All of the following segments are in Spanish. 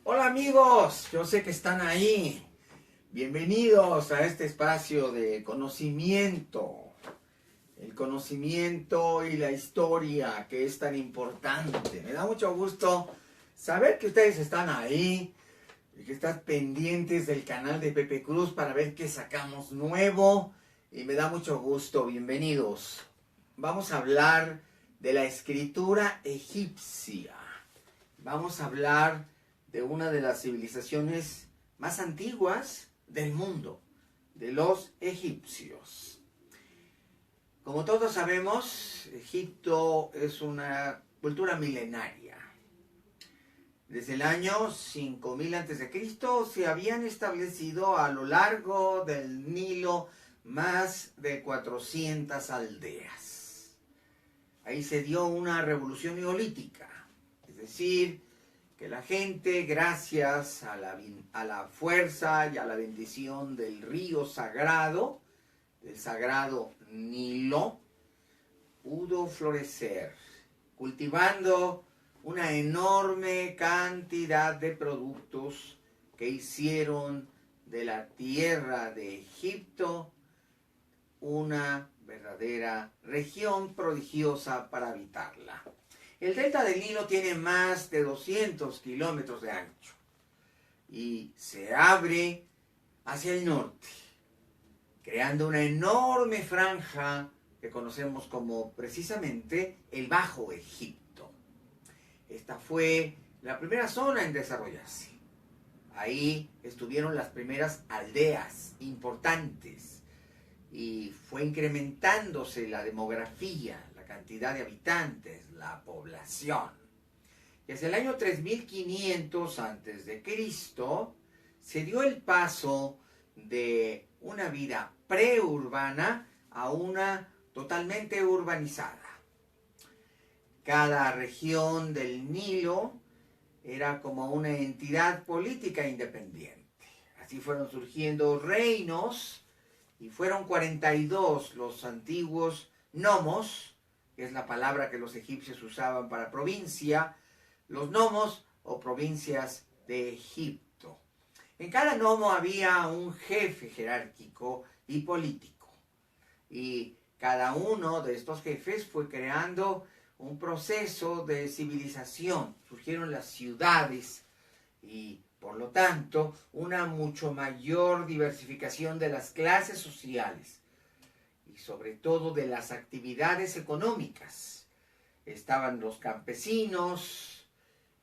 Hola amigos, yo sé que están ahí. Bienvenidos a este espacio de conocimiento. El conocimiento y la historia que es tan importante. Me da mucho gusto saber que ustedes están ahí y que están pendientes del canal de Pepe Cruz para ver qué sacamos nuevo. Y me da mucho gusto. Bienvenidos. Vamos a hablar de la escritura egipcia. Vamos a hablar de una de las civilizaciones más antiguas del mundo, de los egipcios. Como todos sabemos, Egipto es una cultura milenaria. Desde el año 5000 a.C. se habían establecido a lo largo del Nilo más de 400 aldeas. Ahí se dio una revolución neolítica, es decir, que la gente, gracias a la fuerza y a la bendición del río sagrado, del sagrado Nilo, pudo florecer, cultivando una enorme cantidad de productos que hicieron de la tierra de Egipto una verdadera región prodigiosa para habitarla. El delta del Nilo tiene más de 200 kilómetros de ancho y se abre hacia el norte, creando una enorme franja que conocemos como precisamente el Bajo Egipto. Esta fue la primera zona en desarrollarse. Ahí estuvieron las primeras aldeas importantes y fue incrementándose la demografía, la cantidad de habitantes, la población. Y hacia el año 3500 a.C. se dio el paso de una vida preurbana a una totalmente urbanizada. Cada región del Nilo era como una entidad política independiente. Así fueron surgiendo reinos y fueron 42 los antiguos nomos, que es la palabra que los egipcios usaban para provincia, los nomos o provincias de Egipto. En cada nomo había un jefe jerárquico y político, y cada uno de estos jefes fue creando un proceso de civilización. Surgieron las ciudades y, por lo tanto, una mucho mayor diversificación de las clases sociales y sobre todo de las actividades económicas. Estaban los campesinos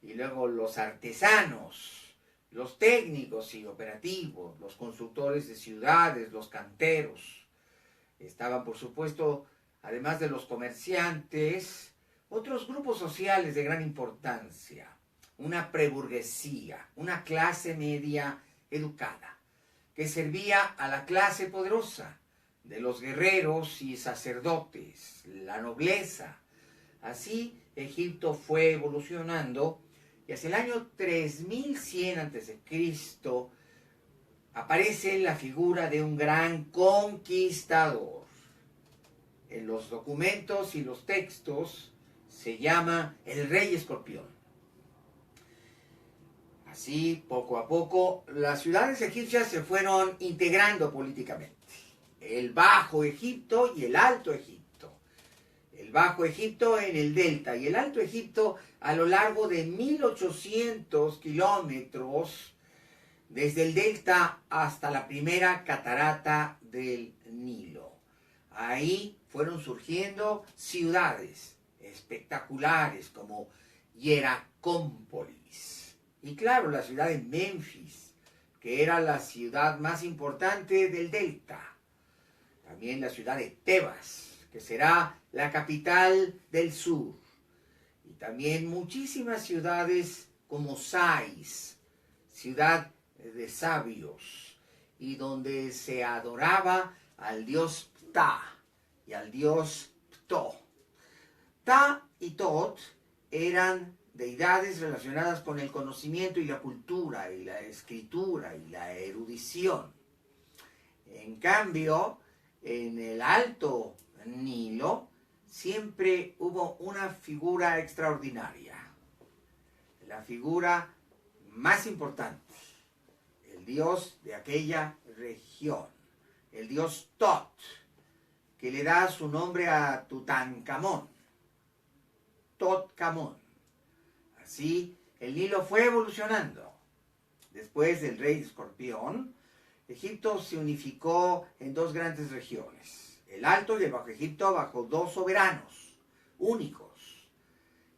y luego los artesanos, los técnicos y operativos, los constructores de ciudades, los canteros. Estaban, por supuesto, además de los comerciantes, otros grupos sociales de gran importancia. Una preburguesía, una clase media educada, que servía a la clase poderosa de los guerreros y sacerdotes, la nobleza. Así Egipto fue evolucionando y hacia el año 3100 a.C. aparece la figura de un gran conquistador. En los documentos y los textos se llama el Rey Escorpión. Así, poco a poco, las ciudades egipcias se fueron integrando políticamente. El Bajo Egipto y el Alto Egipto. El Bajo Egipto en el Delta y el Alto Egipto a lo largo de 1800 kilómetros desde el Delta hasta la primera catarata del Nilo. Ahí fueron surgiendo ciudades espectaculares como Hieracómpolis. Y claro, la ciudad de Memphis, que era la ciudad más importante del Delta. También la ciudad de Tebas, que será la capital del sur. Y también muchísimas ciudades como Sais, ciudad de sabios, y donde se adoraba al dios Ptah y al dios Ptah. Ptah y Tot eran deidades relacionadas con el conocimiento y la cultura y la escritura y la erudición. En cambio, en el Alto Nilo siempre hubo una figura extraordinaria, la figura más importante, el dios de aquella región, el dios Tot, que le da su nombre a Tutankamón, Totkamón. Así, el Nilo fue evolucionando. Después del rey Escorpión, Egipto se unificó en dos grandes regiones, el Alto y el Bajo Egipto, bajo dos soberanos únicos.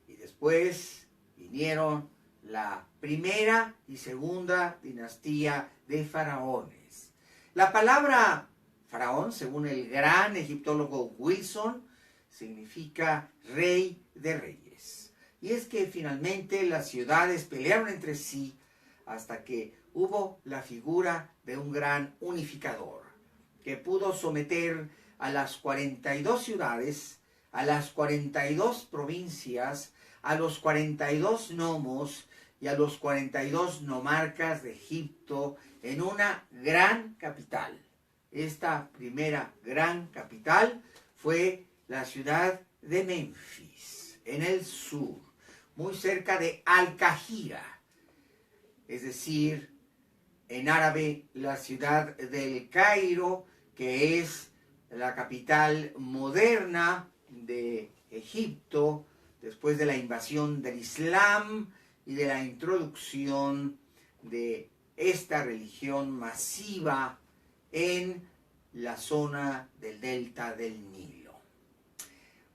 Y después vinieron la primera y segunda dinastía de faraones. La palabra faraón, según el gran egiptólogo Wilson, significa rey de reyes. Y es que finalmente las ciudades pelearon entre sí hasta que hubo la figura de un gran unificador que pudo someter a las 42 ciudades, a las 42 provincias, a los 42 nomos y a los 42 nomarcas de Egipto en una gran capital. Esta primera gran capital fue la ciudad de Memphis, en el sur, muy cerca de Al-Qahira, es decir, en árabe la ciudad del Cairo, que es la capital moderna de Egipto, después de la invasión del Islam y de la introducción de esta religión masiva en la zona del delta del Nilo.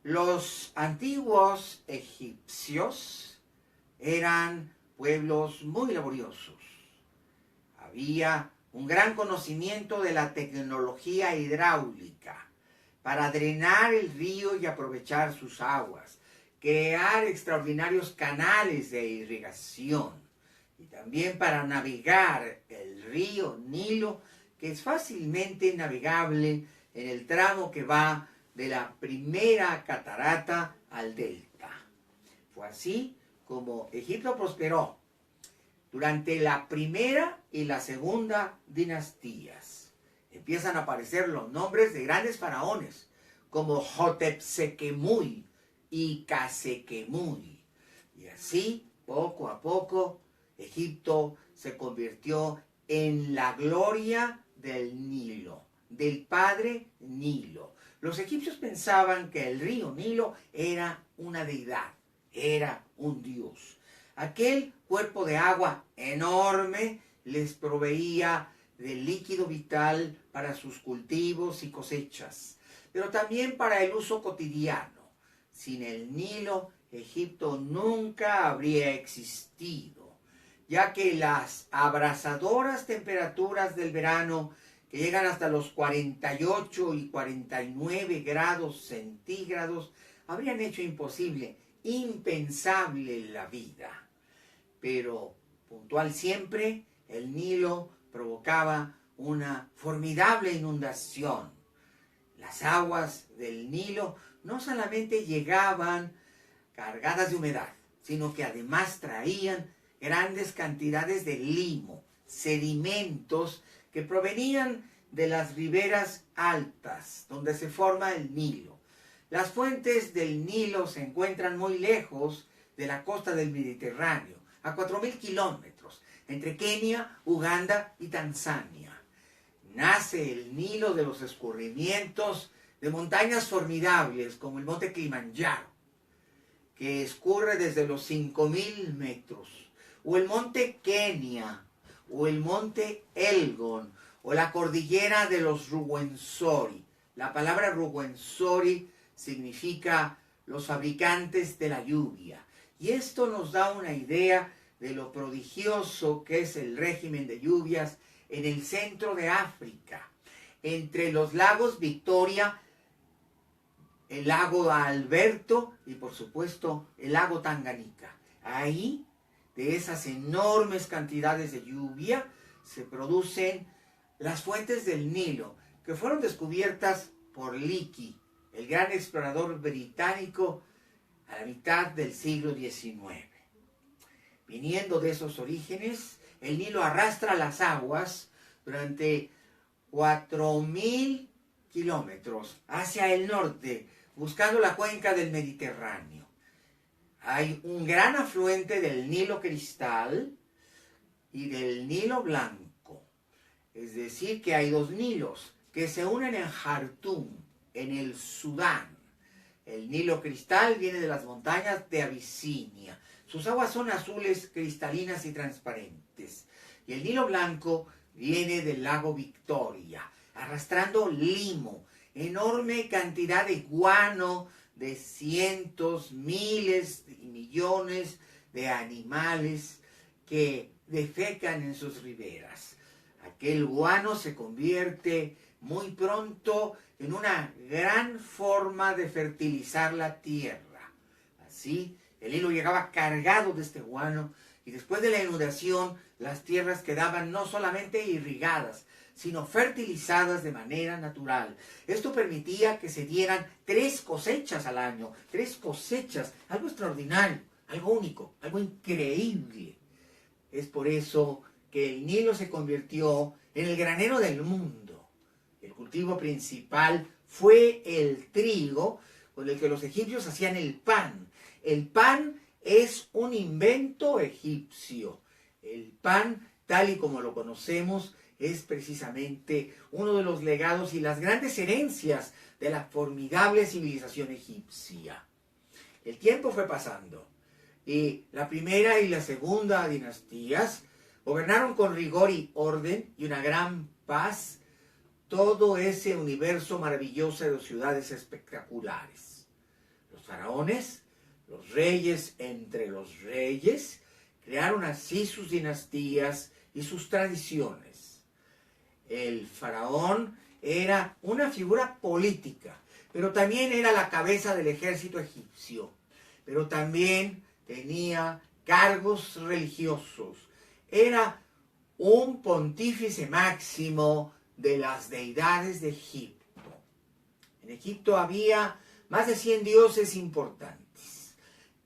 Los antiguos egipcios eran pueblos muy laboriosos. Había un gran conocimiento de la tecnología hidráulica para drenar el río y aprovechar sus aguas, crear extraordinarios canales de irrigación y también para navegar el río Nilo, que es fácilmente navegable en el tramo que va de la primera catarata al delta. Fue así como Egipto prosperó durante la primera y la segunda dinastías. Empiezan a aparecer los nombres de grandes faraones como Hotepsekemuy y Casequemuy. Y así, poco a poco, Egipto se convirtió en la gloria del Nilo, del padre Nilo. Los egipcios pensaban que el río Nilo era una deidad, era un dios. Aquel cuerpo de agua enorme les proveía de líquido vital para sus cultivos y cosechas, pero también para el uso cotidiano. Sin el Nilo, Egipto nunca habría existido, ya que las abrasadoras temperaturas del verano, que llegan hasta los 48 y 49 grados centígrados, habrían hecho imposible, impensable la vida. Pero, puntual siempre, el Nilo provocaba una formidable inundación. Las aguas del Nilo no solamente llegaban cargadas de humedad, sino que además traían grandes cantidades de limo, sedimentos que provenían de las riberas altas, donde se forma el Nilo. Las fuentes del Nilo se encuentran muy lejos de la costa del Mediterráneo, a 4.000 kilómetros, entre Kenia, Uganda y Tanzania. Nace el Nilo de los escurrimientos de montañas formidables, como el monte Kilimanjaro, que escurre desde los 5.000 metros, o el monte Kenia, o el monte Elgon, o la cordillera de los Ruwenzori. La palabra Ruwenzori significa los fabricantes de la lluvia. Y esto nos da una idea de lo prodigioso que es el régimen de lluvias en el centro de África, entre los lagos Victoria, el lago Alberto y por supuesto el lago Tanganica. Ahí, de esas enormes cantidades de lluvia, se producen las fuentes del Nilo, que fueron descubiertas por Leakey, el gran explorador británico, a la mitad del siglo XIX. Viniendo de esos orígenes, el Nilo arrastra las aguas durante 4.000 kilómetros hacia el norte, buscando la cuenca del Mediterráneo. Hay un gran afluente del Nilo Cristal y del Nilo Blanco. Es decir, que hay dos Nilos que se unen en Jartum, en el Sudán. El Nilo Cristal viene de las montañas de Abisinia. Sus aguas son azules, cristalinas y transparentes. Y el Nilo Blanco viene del lago Victoria, arrastrando limo, enorme cantidad de guano, de cientos, miles y millones de animales que defecan en sus riberas. Aquel guano se convierte muy pronto en una gran forma de fertilizar la tierra. Así, el Nilo llegaba cargado de este guano y después de la inundación, las tierras quedaban no solamente irrigadas, sino fertilizadas de manera natural. Esto permitía que se dieran 3 cosechas al año, 3 cosechas, algo extraordinario, algo único, algo increíble. Es por eso que el Nilo se convirtió en el granero del mundo. El cultivo principal fue el trigo, con el que los egipcios hacían el pan. El pan es un invento egipcio. El pan, tal y como lo conocemos, es precisamente uno de los legados y las grandes herencias de la formidable civilización egipcia. El tiempo fue pasando y la primera y la segunda dinastías gobernaron con rigor y orden y una gran paz todo ese universo maravilloso de ciudades espectaculares. Los faraones, los reyes entre los reyes, crearon así sus dinastías y sus tradiciones. El faraón era una figura política, pero también era la cabeza del ejército egipcio, pero también tenía cargos religiosos. Era un pontífice máximo de las deidades de Egipto. En Egipto había más de 100 dioses importantes.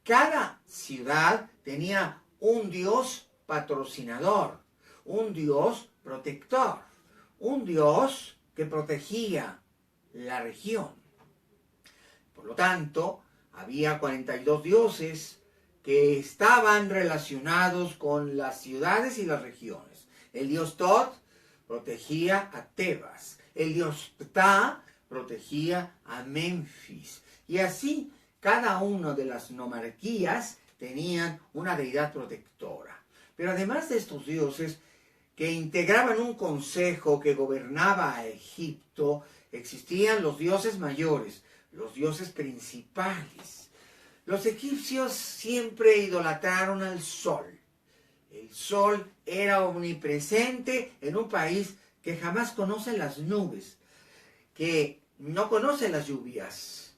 Cada ciudad tenía un dios patrocinador, un dios protector, un dios que protegía la región. Por lo tanto, había 42 dioses que estaban relacionados con las ciudades y las regiones. El dios Tot protegía a Tebas, el dios Ptah protegía a Memphis, y así cada una de las nomarquías tenían una deidad protectora. Pero además de estos dioses que integraban un consejo que gobernaba a Egipto, existían los dioses mayores, los dioses principales. Los egipcios siempre idolatraron al sol. El sol era omnipresente en un país que jamás conoce las nubes, que no conoce las lluvias.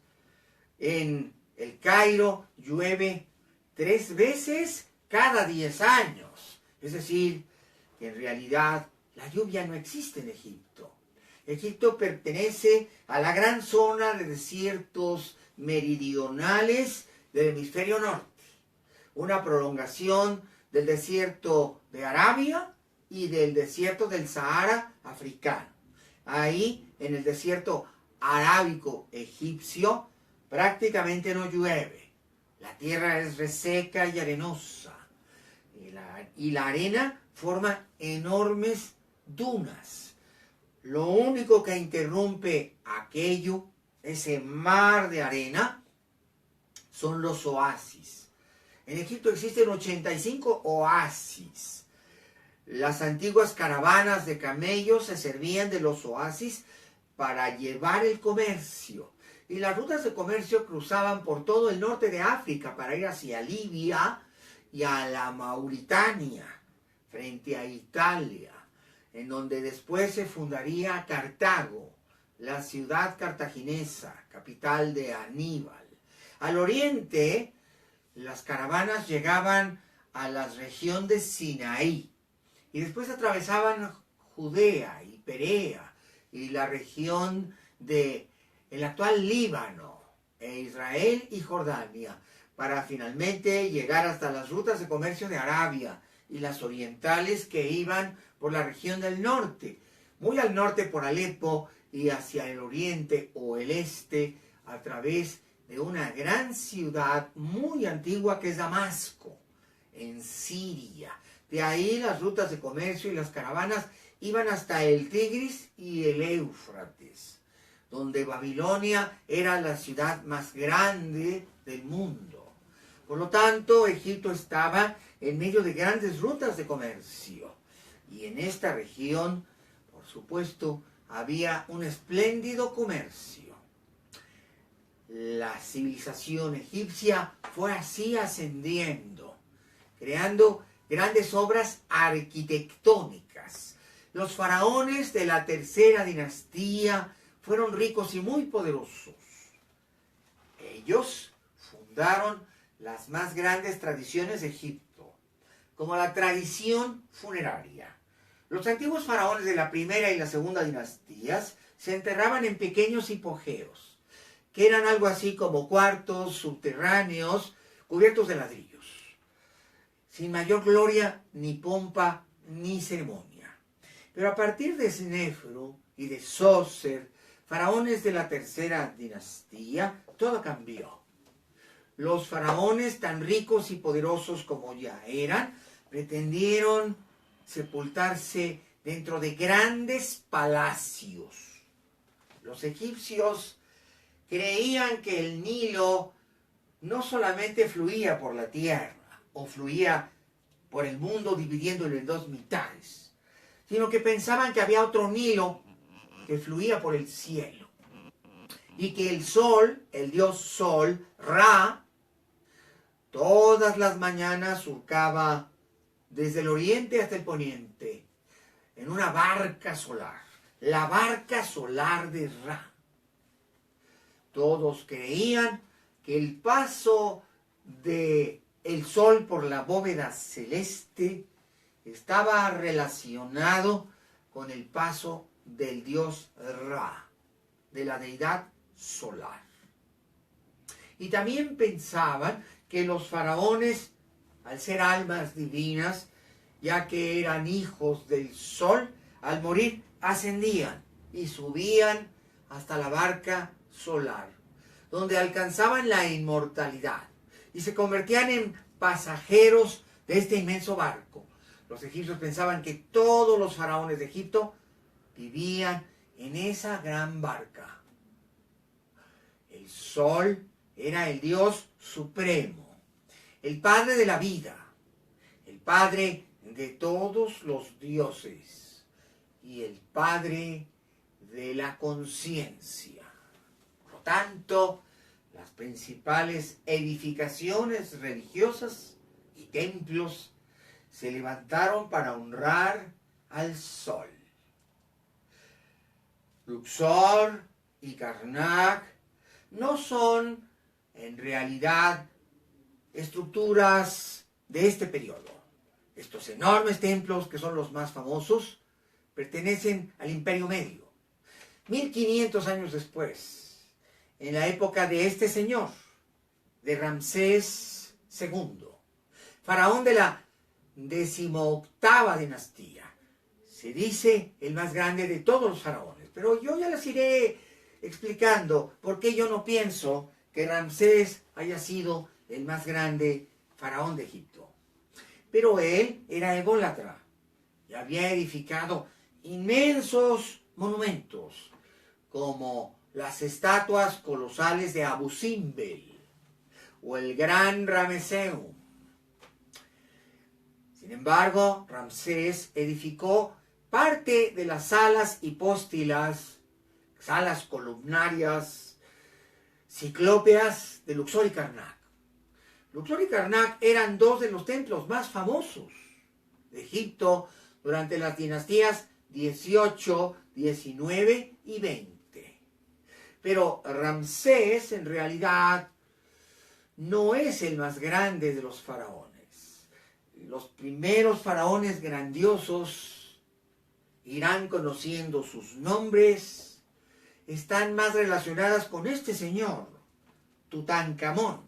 En el Cairo llueve 3 veces cada 10 años. Es decir, que en realidad la lluvia no existe en Egipto. Egipto pertenece a la gran zona de desiertos meridionales del hemisferio norte, una prolongación del desierto de Arabia y del desierto del Sahara africano. Ahí, en el desierto arábico egipcio, prácticamente no llueve. La tierra es reseca y arenosa. Y la arena forma enormes dunas. Lo único que interrumpe aquello, ese mar de arena, son los oasis. En Egipto existen 85 oasis. Las antiguas caravanas de camellos se servían de los oasis para llevar el comercio. Y las rutas de comercio cruzaban por todo el norte de África para ir hacia Libia y a la Mauritania, frente a Italia, en donde después se fundaría Cartago, la ciudad cartaginesa, capital de Aníbal. Al oriente, las caravanas llegaban a la región de Sinaí y después atravesaban Judea y Perea y la región de el actual Líbano, e Israel y Jordania, para finalmente llegar hasta las rutas de comercio de Arabia y las orientales que iban por la región del norte, muy al norte por Alepo y hacia el oriente o el este a través de una gran ciudad muy antigua que es Damasco, en Siria. De ahí las rutas de comercio y las caravanas iban hasta el Tigris y el Éufrates, donde Babilonia era la ciudad más grande del mundo. Por lo tanto, Egipto estaba en medio de grandes rutas de comercio. Y en esta región, por supuesto, había un espléndido comercio. La civilización egipcia fue así ascendiendo, creando grandes obras arquitectónicas. Los faraones de la tercera dinastía fueron ricos y muy poderosos. Ellos fundaron las más grandes tradiciones de Egipto, como la tradición funeraria. Los antiguos faraones de la primera y la segunda dinastías se enterraban en pequeños hipogeos, que eran algo así como cuartos subterráneos cubiertos de ladrillos, sin mayor gloria, ni pompa, ni ceremonia. Pero a partir de Snéfero y de Sócer, faraones de la tercera dinastía, todo cambió. Los faraones, tan ricos y poderosos como ya eran, pretendieron sepultarse dentro de grandes palacios. Los egipcios creían que el Nilo no solamente fluía por la tierra o fluía por el mundo dividiéndolo en dos mitades, sino que pensaban que había otro Nilo que fluía por el cielo y que el sol, el dios Sol, Ra, todas las mañanas surcaba desde el oriente hasta el poniente en una barca solar, la barca solar de Ra. Todos creían que el paso de el sol por la bóveda celeste estaba relacionado con el paso del dios Ra, de la deidad solar. Y también pensaban que los faraones, al ser almas divinas, ya que eran hijos del sol, al morir ascendían y subían hasta la barca solar, donde alcanzaban la inmortalidad y se convertían en pasajeros de este inmenso barco. Los egipcios pensaban que todos los faraones de Egipto vivían en esa gran barca. El sol era el Dios supremo, el Padre de la vida, el Padre de todos los dioses y el Padre de la conciencia. Por lo tanto, las principales edificaciones religiosas y templos se levantaron para honrar al sol. Luxor y Karnak no son en realidad estructuras de este periodo. Estos enormes templos, que son los más famosos, pertenecen al Imperio Medio. 1500 años después, en la época de este señor, de Ramsés II, faraón de la 18ª dinastía. Se dice el más grande de todos los faraones, pero yo ya les iré explicando por qué yo no pienso que Ramsés haya sido el más grande faraón de Egipto. Pero él era ególatra y había edificado inmensos monumentos, como las estatuas colosales de Abu Simbel o el Gran Rameseum. Sin embargo, Ramsés edificó parte de las salas hipóstilas, salas columnarias, ciclópeas de Luxor y Karnak. Luxor y Karnak eran dos de los templos más famosos de Egipto durante las dinastías 18, 19 y 20. Pero Ramsés en realidad no es el más grande de los faraones. Los primeros faraones grandiosos irán conociendo sus nombres, están más relacionadas con este señor, Tutankamón.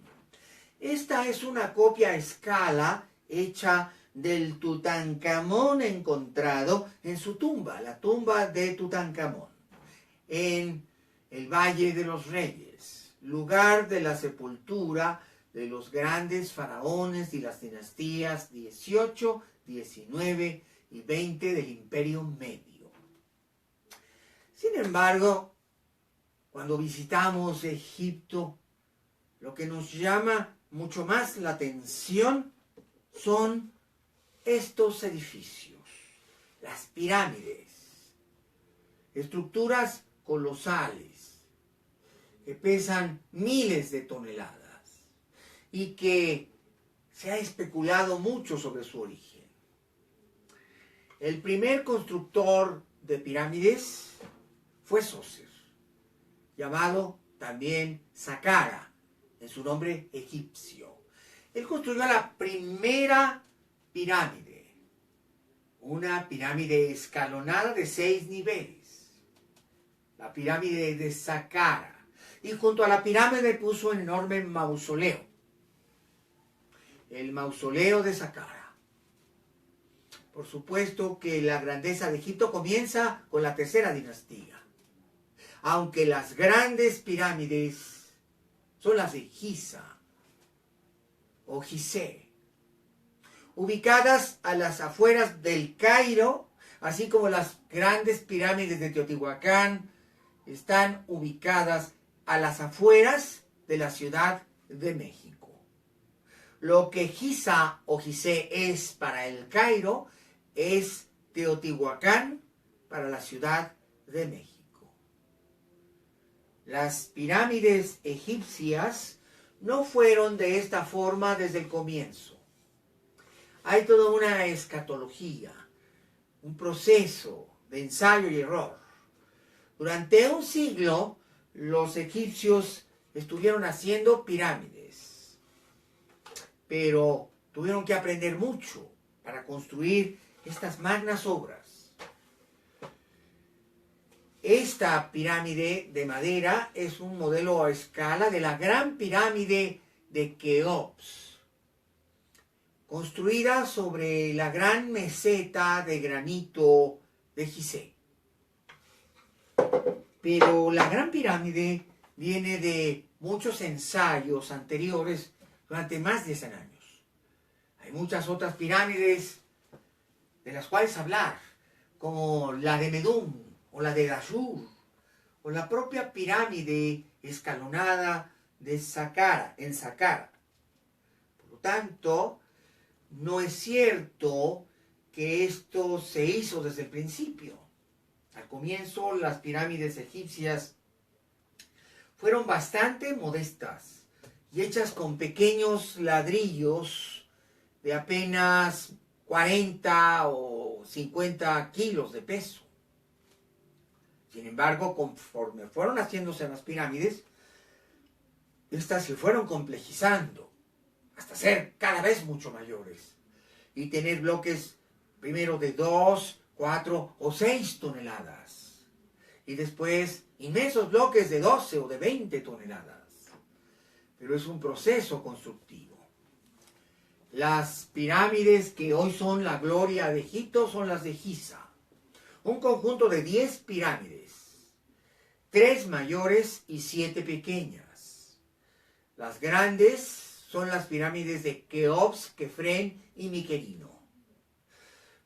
Esta es una copia a escala hecha del Tutankamón encontrado en su tumba, la tumba de Tutankamón, en el Valle de los Reyes, lugar de la sepultura de los grandes faraones de las dinastías 18, XIX y XX del Imperio Medio. Sin embargo, cuando visitamos Egipto, lo que nos llama mucho más la atención son estos edificios, las pirámides, estructuras colosales que pesan miles de toneladas y que se ha especulado mucho sobre su origen. El primer constructor de pirámides fue Sócer, llamado también Saqqara, en su nombre egipcio. Él construyó la primera pirámide, una pirámide escalonada de 6 niveles, la pirámide de Saqqara, y junto a la pirámide puso un enorme mausoleo, el mausoleo de Saqqara. Por supuesto que la grandeza de Egipto comienza con la tercera dinastía, aunque las grandes pirámides son las de Giza o Gizeh, ubicadas a las afueras del Cairo, así como las grandes pirámides de Teotihuacán están ubicadas a las afueras de la Ciudad de México. Lo que Giza o Gizeh es para el Cairo es Teotihuacán para la Ciudad de México. Las pirámides egipcias no fueron de esta forma desde el comienzo. Hay toda una escatología, un proceso de ensayo y error. Durante un siglo, los egipcios estuvieron haciendo pirámides, pero tuvieron que aprender mucho para construir estas magnas obras. Esta pirámide de madera es un modelo a escala de la gran pirámide de Keops, construida sobre la gran meseta de granito de Gizeh. Pero la gran pirámide viene de muchos ensayos anteriores durante más de 100 años. Hay muchas otras pirámides de las cuales hablar, como la de Medún, o la de Dashur, o la propia pirámide escalonada de Saqqara, en Saqqara. Por lo tanto, no es cierto que esto se hizo desde el principio. Al comienzo, las pirámides egipcias fueron bastante modestas y hechas con pequeños ladrillos de apenas 40 o 50 kilos de peso. Sin embargo, conforme fueron haciéndose las pirámides, estas se fueron complejizando hasta ser cada vez mucho mayores y tener bloques primero de 2, 4 o 6 toneladas y después inmensos bloques de 12 o de 20 toneladas. Pero es un proceso constructivo. Las pirámides que hoy son la gloria de Egipto son las de Giza, un conjunto de 10 pirámides, 3 mayores y 7 pequeñas. Las grandes son las pirámides de Keops, Kefren y Miquerino,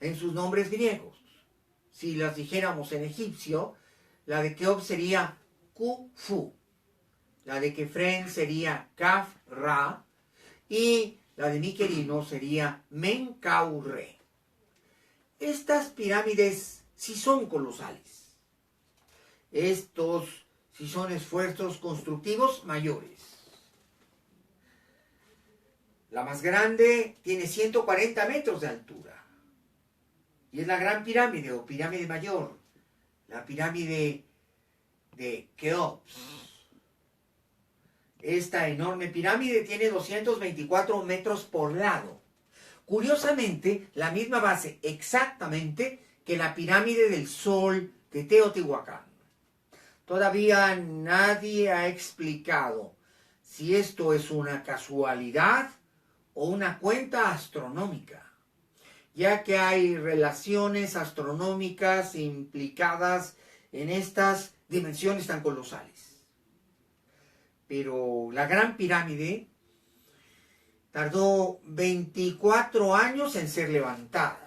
en sus nombres griegos. Si las dijéramos en egipcio, la de Keops sería Khufu, la de Kefren sería Kaf-Ra y la de Miquerino sería Menkaure. Estas pirámides sí son colosales. Estos sí son esfuerzos constructivos mayores. La más grande tiene 140 metros de altura. Y es la gran pirámide o pirámide mayor, la pirámide de Keops. Esta enorme pirámide tiene 224 metros por lado. Curiosamente, la misma base exactamente que la pirámide del Sol de Teotihuacán. Todavía nadie ha explicado si esto es una casualidad o una cuenta astronómica, ya que hay relaciones astronómicas implicadas en estas dimensiones tan colosales. Pero la Gran Pirámide tardó 24 años en ser levantada.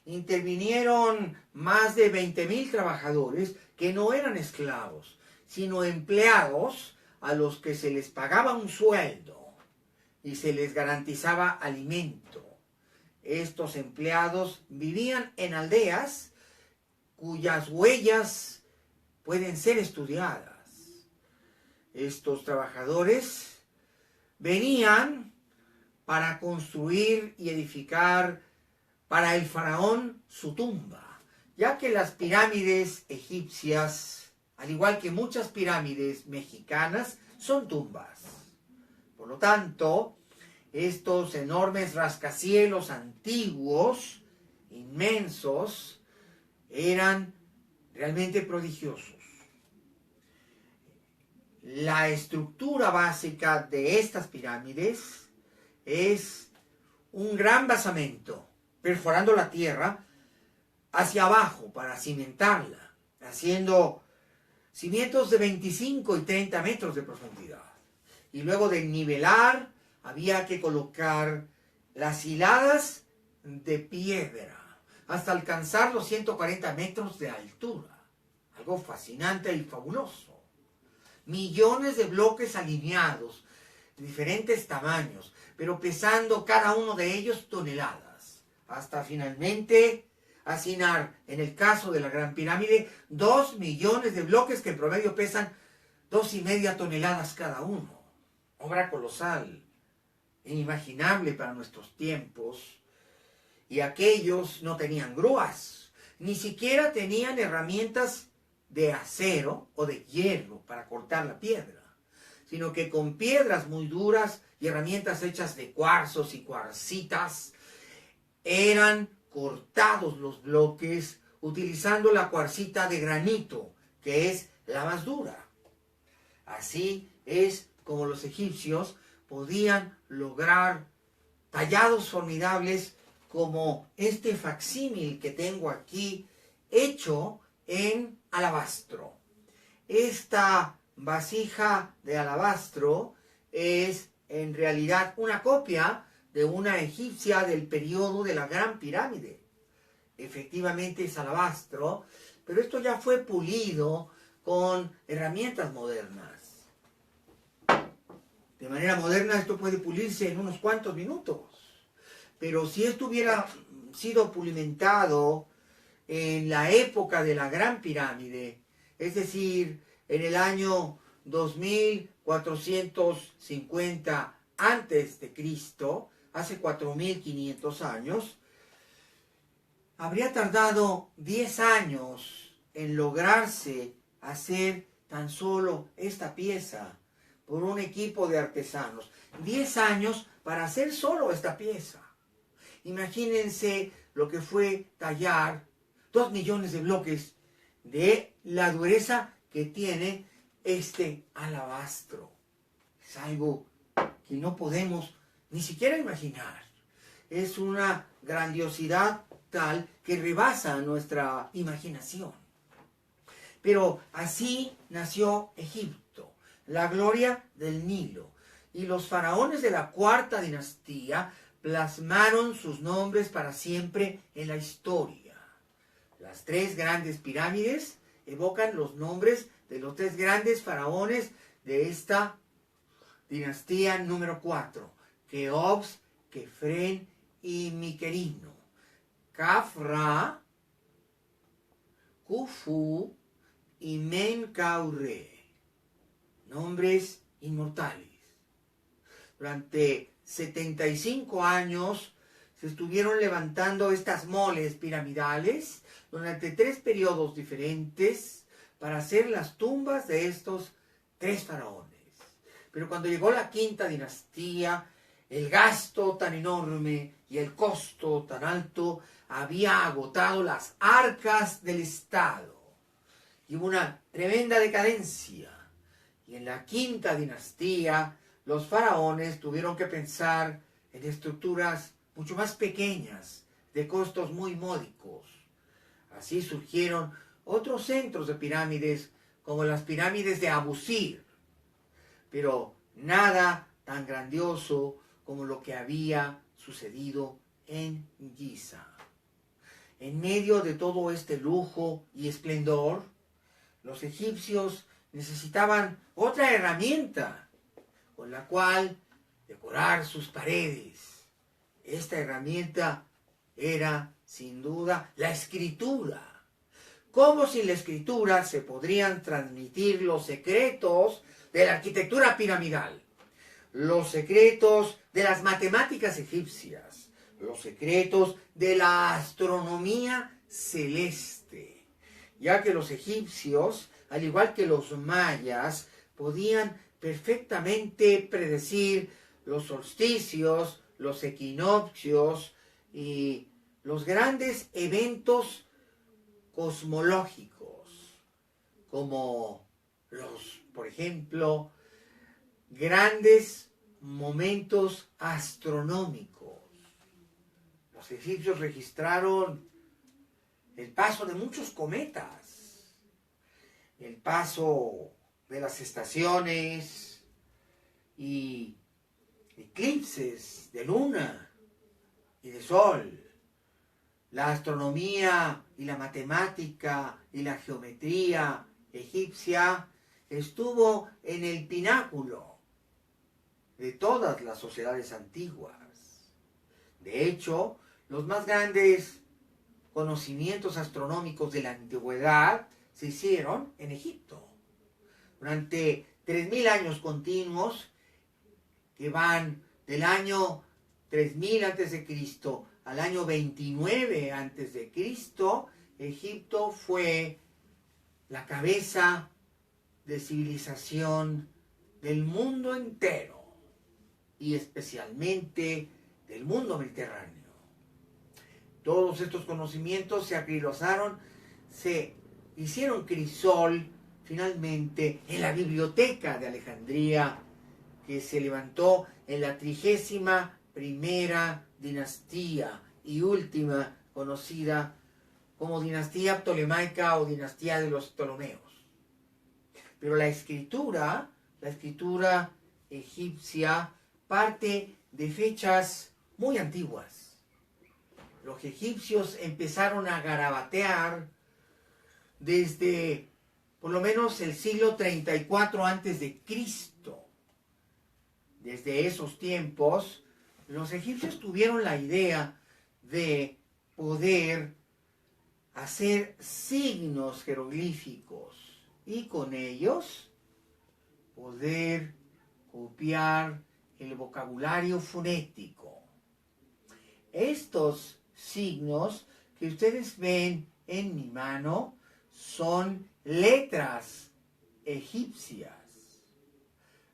Intervinieron más de 20,000 trabajadores que no eran esclavos, sino empleados a los que se les pagaba un sueldo y se les garantizaba alimento. Estos empleados vivían en aldeas cuyas huellas pueden ser estudiadas. Estos trabajadores venían para construir y edificar para el faraón su tumba, ya que las pirámides egipcias, al igual que muchas pirámides mexicanas, son tumbas. Por lo tanto, estos enormes rascacielos antiguos, inmensos, eran realmente prodigiosos. La estructura básica de estas pirámides es un gran basamento, perforando la tierra hacia abajo para cimentarla, haciendo cimientos de 25 y 30 metros de profundidad. Y luego de nivelar, había que colocar las hiladas de piedra hasta alcanzar los 140 metros de altura. Algo fascinante y fabuloso. Millones de bloques alineados, de diferentes tamaños, pero pesando cada uno de ellos toneladas, hasta finalmente hacinar, en el caso de la Gran Pirámide, 2 millones de bloques que en promedio pesan 2,5 toneladas cada uno. Obra colosal, inimaginable para nuestros tiempos, y aquellos no tenían grúas, ni siquiera tenían herramientas de acero o de hierro para cortar la piedra, sino que con piedras muy duras y herramientas hechas de cuarzos y cuarcitas, eran cortados los bloques utilizando la cuarcita de granito, que es la más dura. Así es como los egipcios podían lograr tallados formidables como este facsímil que tengo aquí, hecho en alabastro. Esta vasija de alabastro es en realidad una copia de una egipcia del periodo de la Gran Pirámide. Efectivamente es alabastro, pero esto ya fue pulido con herramientas modernas. De manera moderna esto puede pulirse en unos cuantos minutos. Pero si esto hubiera sido pulimentado en la época de la Gran Pirámide, es decir, en el año 2450 antes de Cristo, hace 4500 años, habría tardado 10 años en lograrse hacer tan solo esta pieza por un equipo de artesanos. 10 años para hacer solo esta pieza. Imagínense lo que fue tallar 2 millones de bloques de la dureza que tiene este alabastro. Es algo que no podemos ni siquiera imaginar. Es una grandiosidad tal que rebasa nuestra imaginación. Pero así nació Egipto, la gloria del Nilo, y los faraones de la cuarta dinastía plasmaron sus nombres para siempre en la historia. Las 3 grandes pirámides evocan los nombres de los 3 grandes faraones de esta dinastía número 4, Keops, Kefren y Miquerino. Khafra, Khufu y Menkaure. Nombres inmortales. Durante 75 años se estuvieron levantando estas moles piramidales durante 3 periodos diferentes para hacer las tumbas de estos 3 faraones. Pero cuando llegó la quinta dinastía, el gasto tan enorme y el costo tan alto había agotado las arcas del Estado. Y hubo una tremenda decadencia. Y en la quinta dinastía, los faraones tuvieron que pensar en estructuras mucho más pequeñas, de costos muy módicos. Así surgieron otros centros de pirámides, como las pirámides de Abusir, pero nada tan grandioso como lo que había sucedido en Giza. En medio de todo este lujo y esplendor, los egipcios necesitaban otra herramienta con la cual decorar sus paredes. Esta herramienta era, sin duda, la escritura. ¿Cómo sin la escritura se podrían transmitir los secretos de la arquitectura piramidal, los secretos de las matemáticas egipcias, los secretos de la astronomía celeste? Ya que los egipcios, al igual que los mayas, podían perfectamente predecir los solsticios, los equinoccios y los grandes eventos cosmológicos, como los, por ejemplo, grandes momentos astronómicos. Los egipcios registraron el paso de muchos cometas, el paso de las estaciones y eclipses de luna y de sol. La astronomía y la matemática y la geometría egipcia estuvo en el pináculo de todas las sociedades antiguas. De hecho, los más grandes conocimientos astronómicos de la antigüedad se hicieron en Egipto. Durante 3000 años continuos, que van del año 3000 a.C. al año 29 a.C., Egipto fue la cabeza de civilización del mundo entero y especialmente del mundo mediterráneo. Todos estos conocimientos se acrilosaron, se hicieron crisol finalmente en la biblioteca de Alejandría, que se levantó en la 31ª dinastía y última conocida como dinastía ptolemaica o dinastía de los Ptolomeos. Pero la escritura egipcia, parte de fechas muy antiguas. Los egipcios empezaron a garabatear desde por lo menos el siglo 34 a.C. Desde esos tiempos, los egipcios tuvieron la idea de poder hacer signos jeroglíficos y con ellos poder copiar el vocabulario fonético. Estos signos que ustedes ven en mi mano son letras egipcias.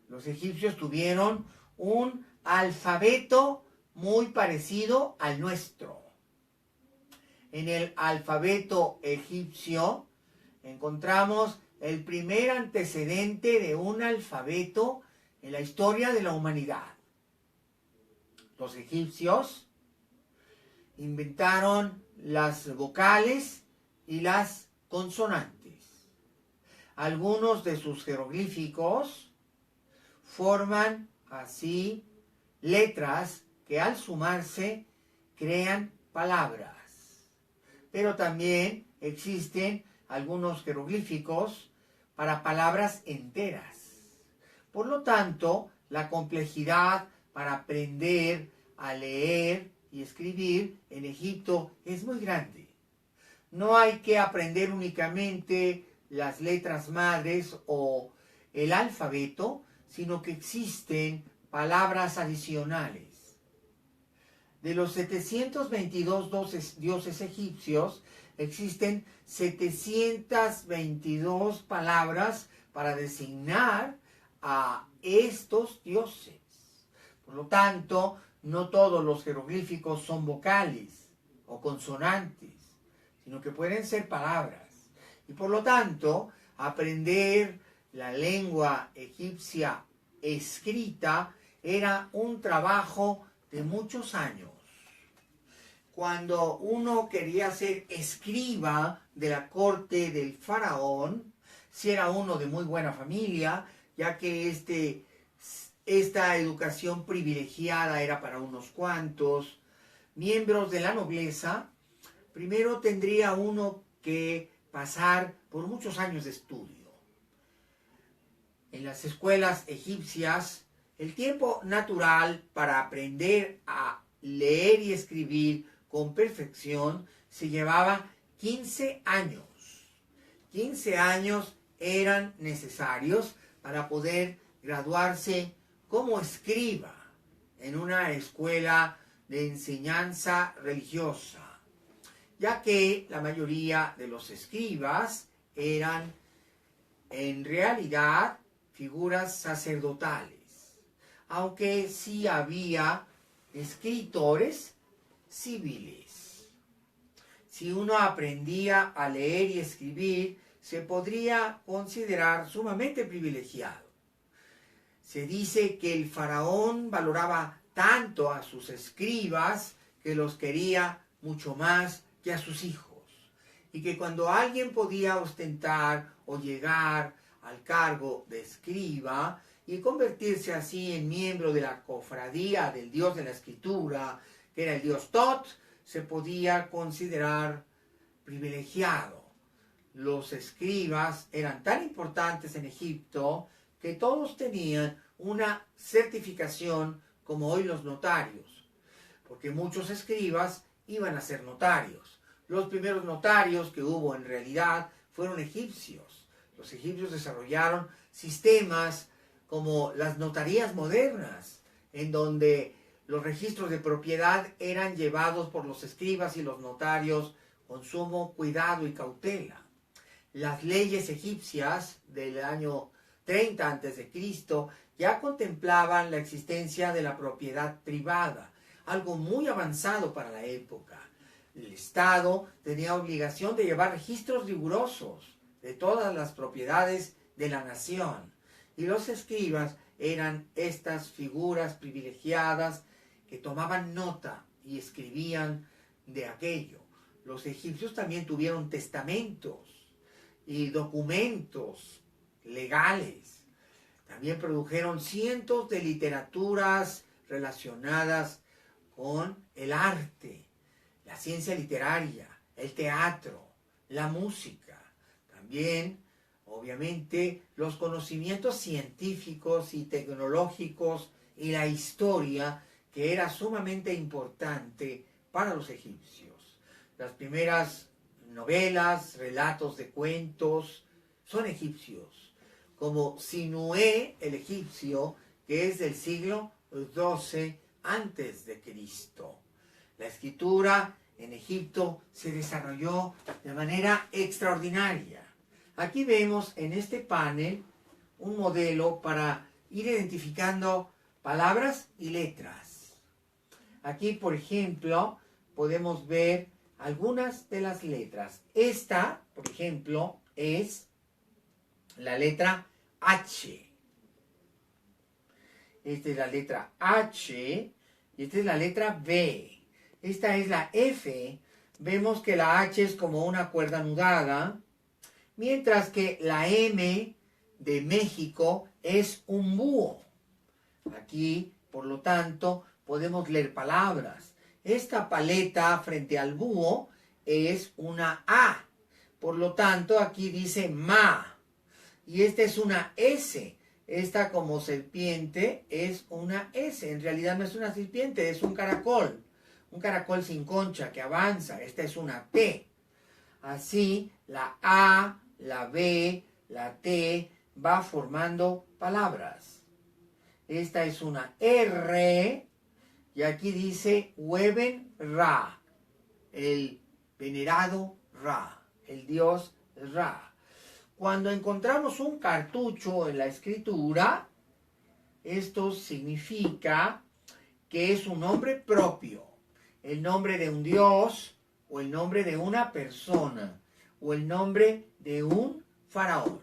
Los egipcios tuvieron un alfabeto muy parecido al nuestro. En el alfabeto egipcio encontramos el primer antecedente de un alfabeto en la historia de la humanidad. Los egipcios inventaron las vocales y las consonantes. Algunos de sus jeroglíficos forman así letras que al sumarse crean palabras. Pero también existen algunos jeroglíficos para palabras enteras. Por lo tanto, la complejidad para aprender a leer y escribir en Egipto es muy grande. No hay que aprender únicamente las letras madres o el alfabeto, sino que existen palabras adicionales. De los 722 dioses egipcios, existen 722 palabras para designar a estos dioses. Por lo tanto, no todos los jeroglíficos son vocales o consonantes, sino que pueden ser palabras. Y por lo tanto, aprender la lengua egipcia escrita era un trabajo de muchos años. Cuando uno quería ser escriba de la corte del faraón, si era uno de muy buena familia, ya que esta educación privilegiada era para unos cuantos miembros de la nobleza. Primero tendría uno que pasar por muchos años de estudio. En las escuelas egipcias, el tiempo natural para aprender a leer y escribir con perfección se llevaba 15 años. 15 años eran necesarios para poder graduarse como escriba en una escuela de enseñanza religiosa, ya que la mayoría de los escribas eran en realidad figuras sacerdotales, aunque sí había escritores civiles. Si uno aprendía a leer y escribir, se podría considerar sumamente privilegiado. Se dice que el faraón valoraba tanto a sus escribas que los quería mucho más que a sus hijos, y que cuando alguien podía ostentar o llegar al cargo de escriba y convertirse así en miembro de la cofradía del dios de la escritura, que era el dios Tot, se podía considerar privilegiado. Los escribas eran tan importantes en Egipto que todos tenían una certificación como hoy los notarios, porque muchos escribas iban a ser notarios. Los primeros notarios que hubo en realidad fueron egipcios. Los egipcios desarrollaron sistemas como las notarías modernas, en donde los registros de propiedad eran llevados por los escribas y los notarios con sumo cuidado y cautela. Las leyes egipcias del año 30 a.C. ya contemplaban la existencia de la propiedad privada, algo muy avanzado para la época. El Estado tenía obligación de llevar registros rigurosos de todas las propiedades de la nación, y los escribas eran estas figuras privilegiadas que tomaban nota y escribían de aquello. Los egipcios también tuvieron testamentos y documentos legales. También produjeron cientos de literaturas relacionadas con el arte, la ciencia literaria, el teatro, la música. También, obviamente, los conocimientos científicos y tecnológicos y la historia, que era sumamente importante para los egipcios. Las primeras novelas, relatos de cuentos, son egipcios, como Sinué el egipcio, que es del siglo XII antes de Cristo. La escritura en Egipto se desarrolló de manera extraordinaria. Aquí vemos en este panel un modelo para ir identificando palabras y letras. Aquí, por ejemplo, podemos ver algunas de las letras. Esta, por ejemplo, es la letra H. Esta es la letra H y esta es la letra B. Esta es la F. Vemos que la H es como una cuerda anudada, mientras que la M de México es un búho. Aquí, por lo tanto, podemos leer palabras. Esta paleta frente al búho es una A. Por lo tanto, aquí dice ma. Y esta es una S. Esta como serpiente es una S. En realidad no es una serpiente, es un caracol. Un caracol sin concha que avanza. Esta es una T. Así, la A, la B, la T va formando palabras. Esta es una R. Y aquí dice Weben Ra. El venerado Ra. El dios Ra. Cuando encontramos un cartucho en la escritura, esto significa que es un nombre propio. El nombre de un dios, o el nombre de una persona, o el nombre de un faraón.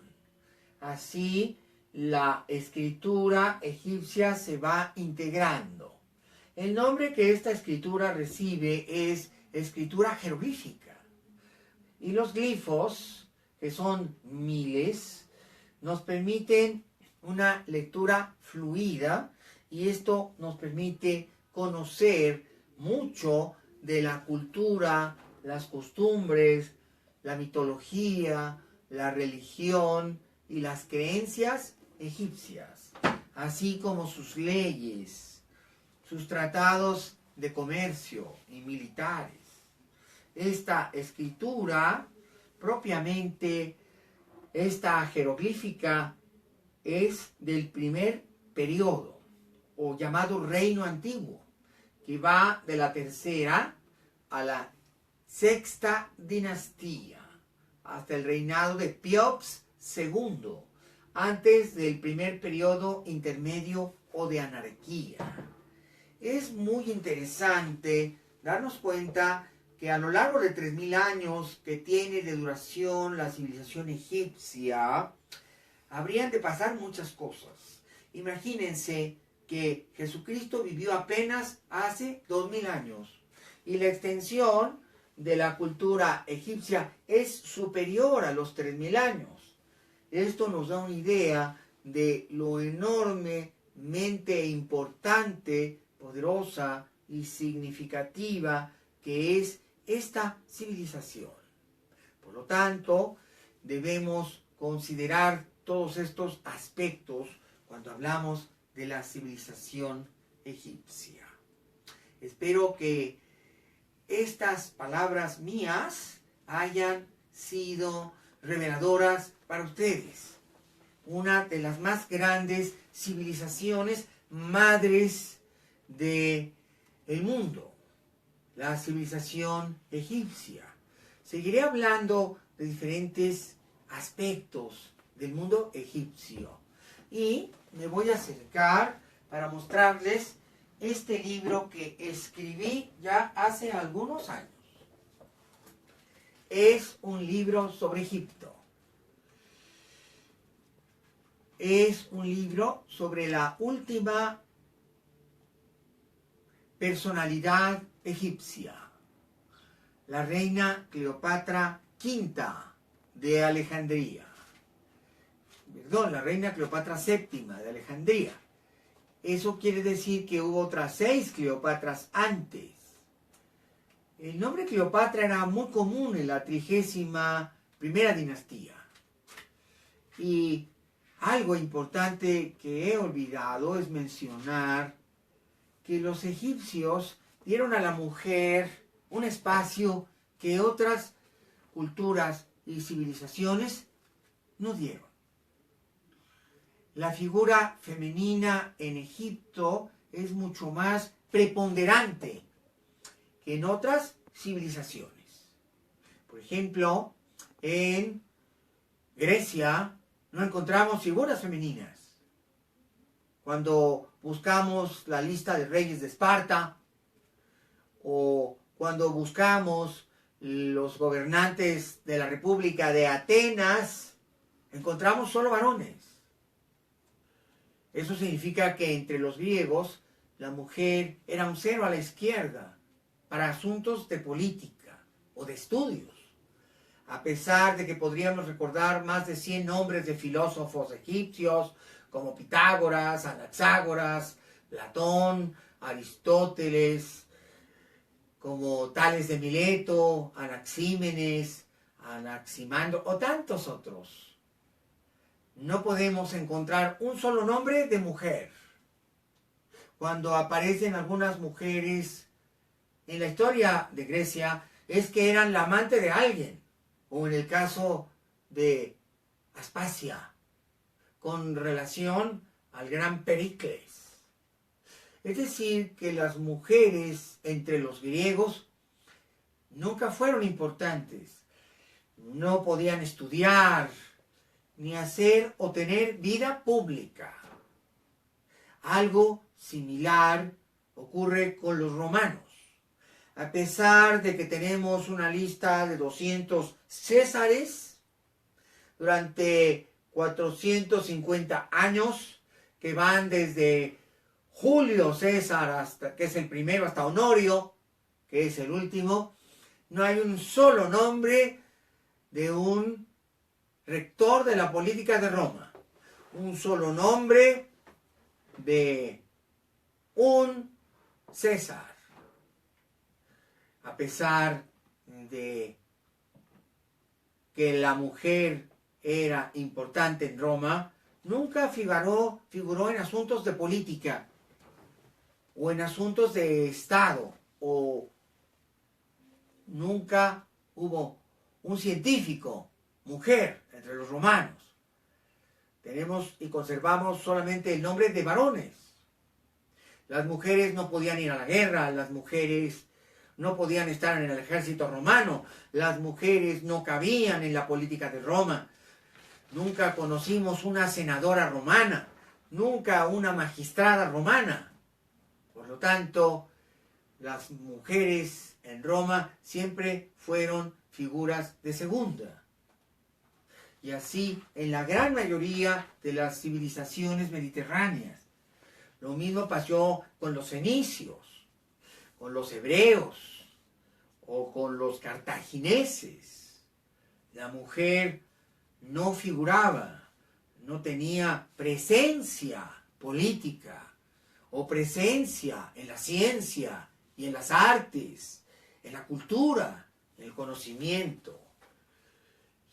Así, la escritura egipcia se va integrando. El nombre que esta escritura recibe es escritura jeroglífica. Y los glifos, que son miles, nos permiten una lectura fluida y esto nos permite conocer mucho de la cultura, las costumbres, la mitología, la religión y las creencias egipcias, así como sus leyes, sus tratados de comercio y militares. Esta escritura, propiamente esta jeroglífica, es del primer periodo, o llamado Reino Antiguo, que va de la tercera a la sexta dinastía, hasta el reinado de Piops II, antes del primer periodo intermedio o de anarquía. Es muy interesante darnos cuenta que a lo largo de 3000 años que tiene de duración la civilización egipcia, habrían de pasar muchas cosas. Imagínense que Jesucristo vivió apenas hace 2000 años y la extensión de la cultura egipcia es superior a los 3000 años. Esto nos da una idea de lo enormemente importante, poderosa y significativa que es esta civilización. Por lo tanto, debemos considerar todos estos aspectos cuando hablamos de la civilización egipcia. Espero que estas palabras mías hayan sido reveladoras para ustedes. Una de las más grandes civilizaciones madres del mundo, la civilización egipcia. Seguiré hablando de diferentes aspectos del mundo egipcio y me voy a acercar para mostrarles este libro que escribí ya hace algunos años. Es un libro sobre Egipto. Es un libro sobre la última personalidad egipcia, la reina Cleopatra V de Alejandría. Perdón, la reina Cleopatra VII de Alejandría. Eso quiere decir que hubo otras 6 Cleopatras antes. El nombre Cleopatra era muy común en la 31ª dinastía. Y algo importante que he olvidado es mencionar que los egipcios dieron a la mujer un espacio que otras culturas y civilizaciones no dieron. La figura femenina en Egipto es mucho más preponderante que en otras civilizaciones. Por ejemplo, en Grecia no encontramos figuras femeninas. Cuando buscamos la lista de reyes de Esparta o cuando buscamos los gobernantes de la República de Atenas, encontramos solo varones. Eso significa que entre los griegos la mujer era un cero a la izquierda para asuntos de política o de estudios. A pesar de que podríamos recordar más de 100 nombres de filósofos egipcios como Pitágoras, Anaxágoras, Platón, Aristóteles, como Tales de Mileto, Anaxímenes, Anaximandro o tantos otros. No podemos encontrar un solo nombre de mujer. Cuando aparecen algunas mujeres en la historia de Grecia, es que eran la amante de alguien, o en el caso de Aspasia, con relación al gran Pericles. Es decir, que las mujeres entre los griegos nunca fueron importantes. No podían estudiar, ni hacer o tener vida pública. Algo similar ocurre con los romanos. A pesar de que tenemos una lista de 200 césares durante 450 años, que van desde Julio César, hasta, que es el primero, hasta Honorio, que es el último, no hay un solo nombre de un rector de la política de Roma, un solo nombre de un César. A pesar de que la mujer era importante en Roma, nunca figuró en asuntos de política o en asuntos de Estado, o nunca hubo un científico, mujer, entre los romanos. Tenemos y conservamos solamente el nombre de varones. Las mujeres no podían ir a la guerra, las mujeres no podían estar en el ejército romano, las mujeres no cabían en la política de Roma. Nunca conocimos una senadora romana, nunca una magistrada romana. Por lo tanto, las mujeres en Roma siempre fueron figuras de segunda. Y así en la gran mayoría de las civilizaciones mediterráneas. Lo mismo pasó con los fenicios, con los hebreos o con los cartagineses. La mujer no figuraba, no tenía presencia política o presencia en la ciencia y en las artes, en la cultura, en el conocimiento.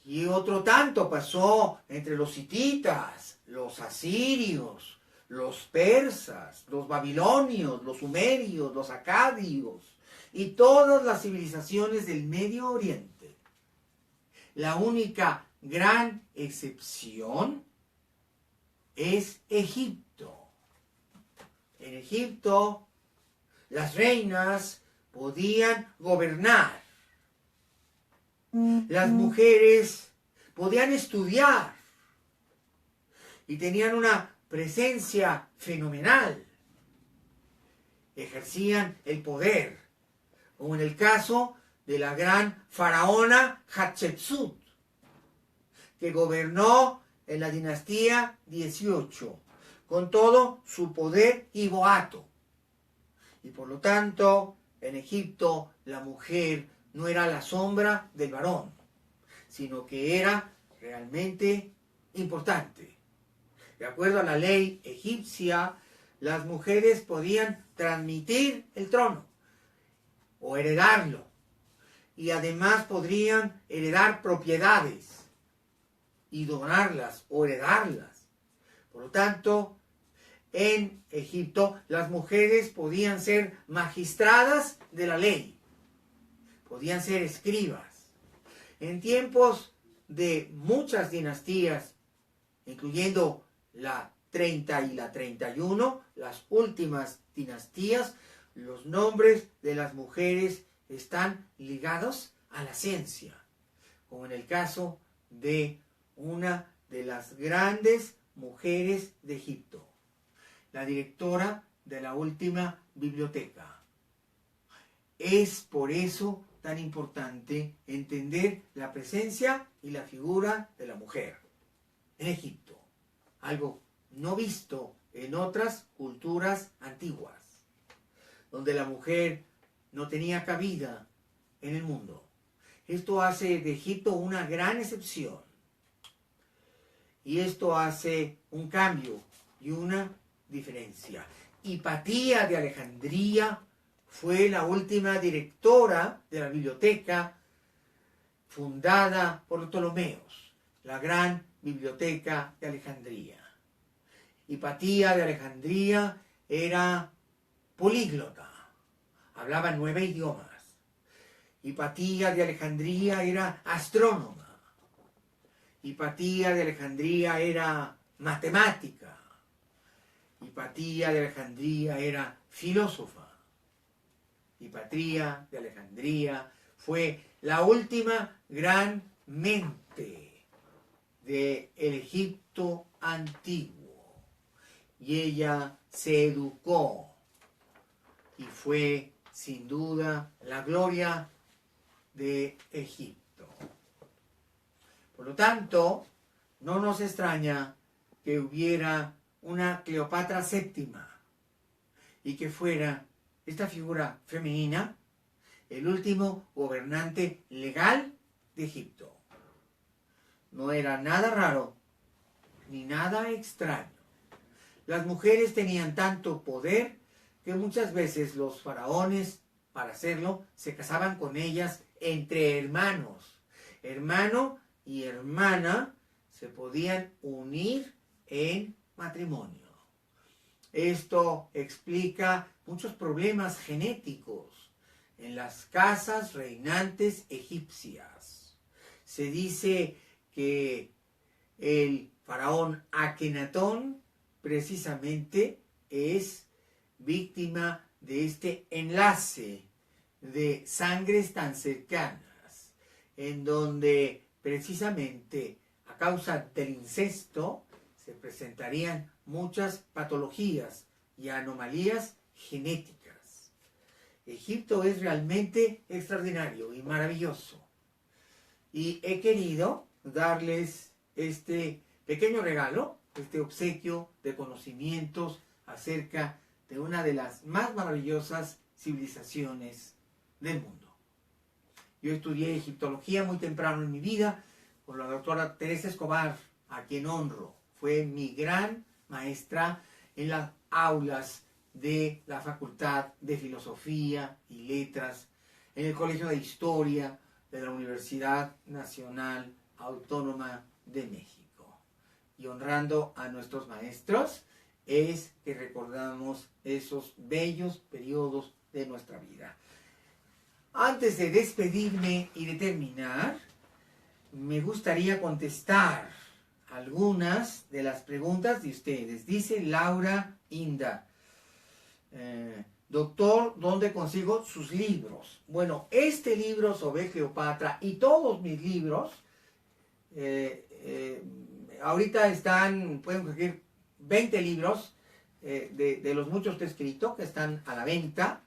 Y otro tanto pasó entre los hititas, los asirios, los persas, los babilonios, los sumerios, los acadios y todas las civilizaciones del Medio Oriente. La única gran excepción es Egipto. En Egipto, las reinas podían gobernar. Las mujeres podían estudiar y tenían una presencia fenomenal. Ejercían el poder, como en el caso de la gran faraona Hatshepsut, que gobernó en la dinastía 18, con todo su poder y boato. Y por lo tanto, en Egipto la mujer no era la sombra del varón, sino que era realmente importante. De acuerdo a la ley egipcia, las mujeres podían transmitir el trono o heredarlo, y además podrían heredar propiedades y donarlas o heredarlas. Por lo tanto, en Egipto las mujeres podían ser magistradas de la ley, podían ser escribas. En tiempos de muchas dinastías, incluyendo la 30 y la 31, las últimas dinastías, los nombres de las mujeres están ligados a la ciencia, como en el caso de una de las grandes mujeres de Egipto, la directora de la última biblioteca. Es por eso tan importante entender la presencia y la figura de la mujer en Egipto, algo no visto en otras culturas antiguas, donde la mujer no tenía cabida en el mundo. Esto hace de Egipto una gran excepción, y esto hace un cambio y una diferencia. Hipatía de Alejandría fue la última directora de la biblioteca fundada por Ptolomeos, la gran biblioteca de Alejandría. Hipatía de Alejandría era políglota, hablaba 9 idiomas. Hipatía de Alejandría era astrónoma. Hipatía de Alejandría era matemática. Hipatía de Alejandría era filósofa. Hipatía de Alejandría fue la última gran mente del Egipto antiguo, y ella se educó y fue sin duda la gloria de Egipto. Por lo tanto, no nos extraña que hubiera una Cleopatra VII y que fuera esta figura femenina el último gobernante legal de Egipto. No era nada raro ni nada extraño. Las mujeres tenían tanto poder que muchas veces los faraones, para hacerlo, se casaban con ellas entre hermanos. Hermano y hermana se podían unir en matrimonio. Esto explica muchos problemas genéticos en las casas reinantes egipcias. Se dice que el faraón Akenatón precisamente es víctima de este enlace de sangres tan cercanas, en donde precisamente a causa del incesto se presentarían muchas patologías y anomalías genéticas. Egipto es realmente extraordinario y maravilloso. Y he querido darles este pequeño regalo, este obsequio de conocimientos acerca de una de las más maravillosas civilizaciones del mundo. Yo estudié egiptología muy temprano en mi vida con la doctora Teresa Escobar, a quien honro. Fue mi gran maestra en las aulas de la Facultad de Filosofía y Letras, en el Colegio de Historia de la Universidad Nacional Autónoma de México. Y honrando a nuestros maestros es que recordamos esos bellos periodos de nuestra vida. Antes de despedirme y de terminar, me gustaría contestar algunas de las preguntas de ustedes. Dice Laura Inda, doctor, ¿dónde consigo sus libros? Bueno, este libro sobre Cleopatra y todos mis libros, ahorita pueden conseguir 20 libros de los muchos que he escrito, que están a la venta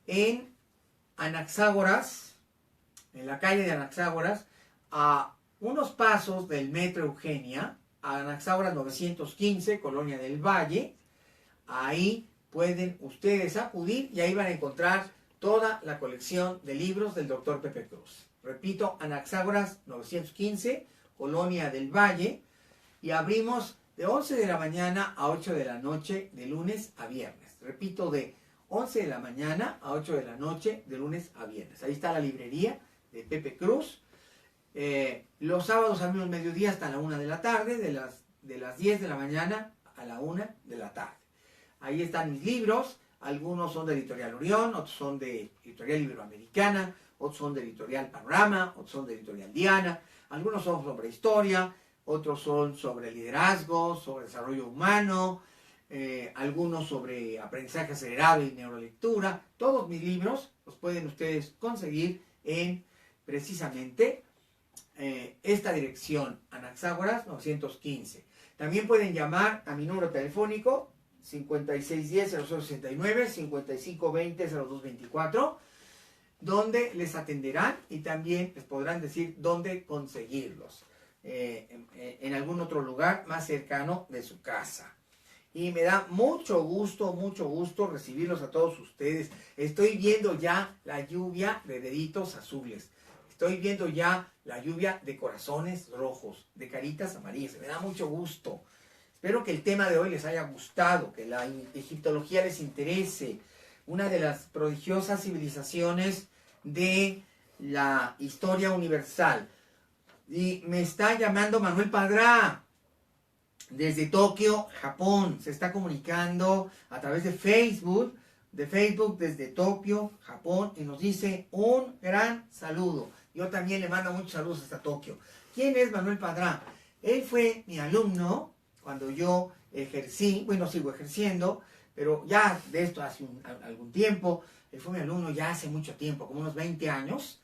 en Anaxágoras, en la calle de Anaxágoras, a unos pasos del Metro Eugenia, a Anaxágoras 915, Colonia del Valle. Ahí pueden ustedes acudir y ahí van a encontrar toda la colección de libros del Dr. Pepe Cruz. Repito, Anaxágoras 915, Colonia del Valle, y abrimos de 11 de la mañana a 8 de la noche, de lunes a viernes. Repito, de 11 de la mañana a 8 de la noche, de lunes a viernes. Ahí está la librería de Pepe Cruz. Los sábados abrimos mediodía hasta la 1 de la tarde, de las 10 de la mañana a la 1 de la tarde. Ahí están mis libros, algunos son de Editorial Orión, otros son de Editorial Iberoamericana, otros son de Editorial Panorama, otros son de Editorial Diana, algunos son sobre historia, otros son sobre liderazgo, sobre desarrollo humano, algunos sobre aprendizaje acelerado y neurolectura. Todos mis libros los pueden ustedes conseguir en precisamente esta dirección, Anaxágoras 915. También pueden llamar a mi número telefónico 5610-0069, 5520-0224, donde les atenderán y también les podrán decir dónde conseguirlos, en algún otro lugar más cercano de su casa. Y me da mucho gusto recibirlos a todos ustedes. Estoy viendo ya la lluvia de deditos azules. Estoy viendo ya la lluvia de corazones rojos, de caritas amarillas. Me da mucho gusto. Espero que el tema de hoy les haya gustado, que la egiptología les interese. Una de las prodigiosas civilizaciones de la historia universal. Y me está llamando Manuel Padrá desde Tokio, Japón. Se está comunicando a través de Facebook desde Tokio, Japón, y nos dice un gran saludo. Yo también le mando muchos saludos hasta Tokio. ¿Quién es Manuel Padrá? Él fue mi alumno cuando yo ejercí, bueno, sigo ejerciendo, pero ya de esto hace algún tiempo. Él fue mi alumno ya hace mucho tiempo, como unos 20 años,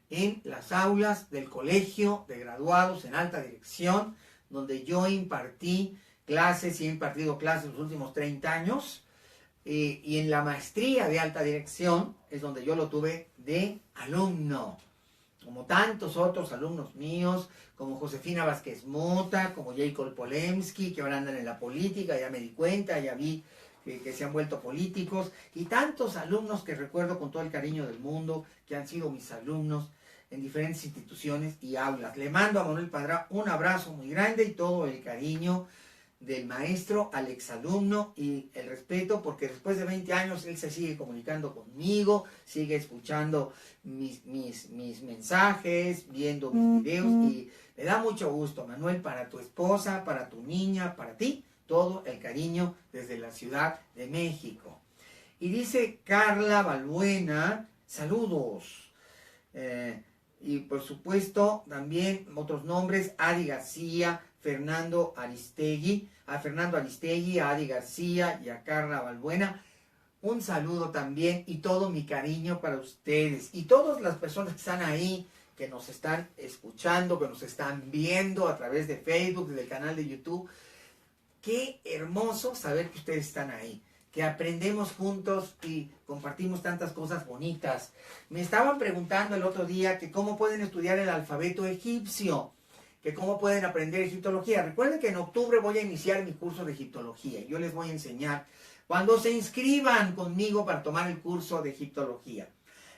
en las aulas del Colegio de Graduados en Alta Dirección, donde yo impartí clases y he impartido clases los últimos 30 años. Y en la maestría de Alta Dirección es donde yo lo tuve de alumno. Como tantos otros alumnos míos, como Josefina Vázquez Mota, como Jacob Polemski, que ahora andan en la política, ya me di cuenta, ya vi que se han vuelto políticos, y tantos alumnos que recuerdo con todo el cariño del mundo, que han sido mis alumnos en diferentes instituciones y aulas. Le mando a Manuel Padrá un abrazo muy grande y todo el cariño del maestro al exalumno y el respeto, porque después de 20 años él se sigue comunicando conmigo, sigue escuchando mis mensajes, viendo mis videos, y me da mucho gusto, Manuel, para tu esposa, para tu niña, para ti, todo el cariño desde la Ciudad de México. Y dice Carla Balbuena, saludos. Y por supuesto también otros nombres, Adi García, Fernando Aristegui, a Adi García y a Carla Balbuena. Un saludo también y todo mi cariño para ustedes y todas las personas que están ahí, que nos están escuchando, que nos están viendo a través de Facebook, del canal de YouTube. Qué hermoso saber que ustedes están ahí, que aprendemos juntos y compartimos tantas cosas bonitas. Me estaban preguntando el otro día que cómo pueden estudiar el alfabeto egipcio, que cómo pueden aprender egiptología. Recuerden que en octubre voy a iniciar mi curso de egiptología. Yo les voy a enseñar cuando se inscriban conmigo para tomar el curso de egiptología.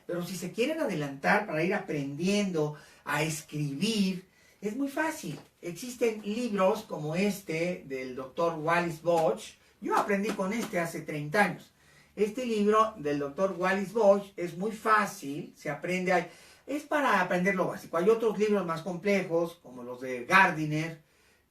Pero si se quieren adelantar para ir aprendiendo a escribir, es muy fácil. Existen libros como este del doctor Wallis Budge. Yo aprendí con este hace 30 años. Este libro del doctor Wallis Budge es muy fácil, se aprende, es para aprender lo básico. Hay otros libros más complejos, como los de Gardiner,